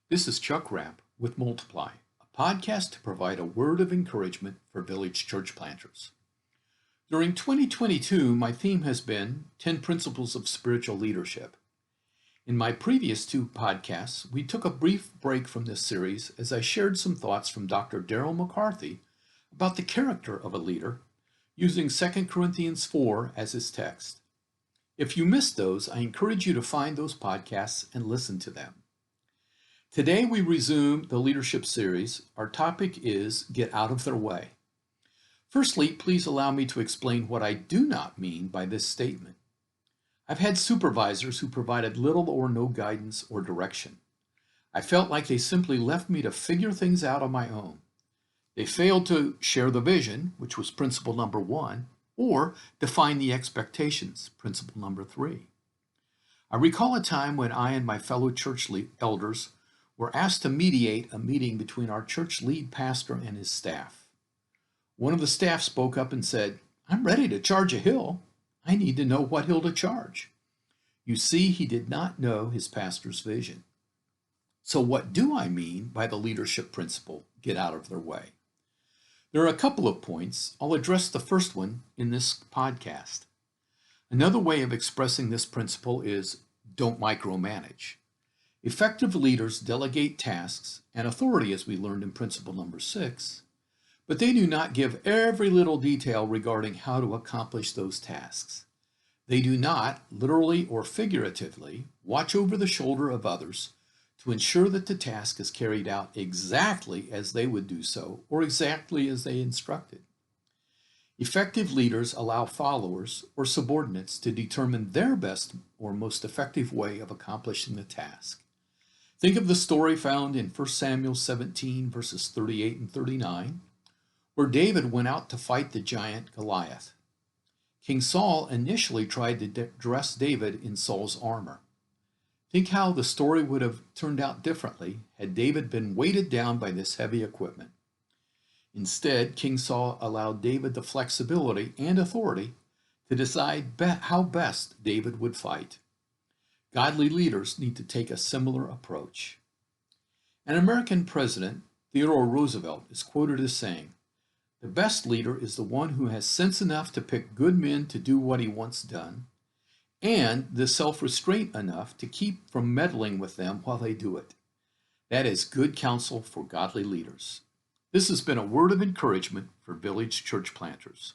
This is Chuck Rapp with Multiply, a podcast to provide a word of encouragement for village church planters. During 2022, my theme has been 10 Principles of Spiritual Leadership. In my previous two podcasts, we took a brief break from this series as I shared some thoughts from Dr. Daryl McCarthy about the character of a leader, using 2 Corinthians 4 as his text. If you missed those, I encourage you to find those podcasts and listen to them. Today we resume the leadership series. Our topic is Get Out of Their Way. Firstly, please allow me to explain what I do not mean by this statement. I've had supervisors who provided little or no guidance or direction. I felt like they simply left me to figure things out on my own. They failed to share the vision, which was principle number 1, or define the expectations, principle number 3. I recall a time when I and my fellow church elders were asked to mediate a meeting between our church lead pastor and his staff. One of the staff spoke up and said, "I'm ready to charge a hill. I need to know what hill to charge." You see, he did not know his pastor's vision. So what do I mean by the leadership principle, get out of their way? There are a couple of points. I'll address the first one in this podcast. Another way of expressing this principle is don't micromanage. Effective leaders delegate tasks and authority, as we learned in principle number 6, but they do not give every little detail regarding how to accomplish those tasks. They do not, literally or figuratively, watch over the shoulder of others to ensure that the task is carried out exactly as they would do so or exactly as they instructed. Effective leaders allow followers or subordinates to determine their best or most effective way of accomplishing the task. Think of the story found in 1 Samuel 17, verses 38 and 39, where David went out to fight the giant Goliath. King Saul initially tried to dress David in Saul's armor. Think how the story would have turned out differently had David been weighted down by this heavy equipment. Instead, King Saul allowed David the flexibility and authority to decide how best David would fight. Godly leaders need to take a similar approach. An American president, Theodore Roosevelt, is quoted as saying, "The best leader is the one who has sense enough to pick good men to do what he wants done, and the self-restraint enough to keep from meddling with them while they do it." That is good counsel for godly leaders. This has been a word of encouragement for village church planters.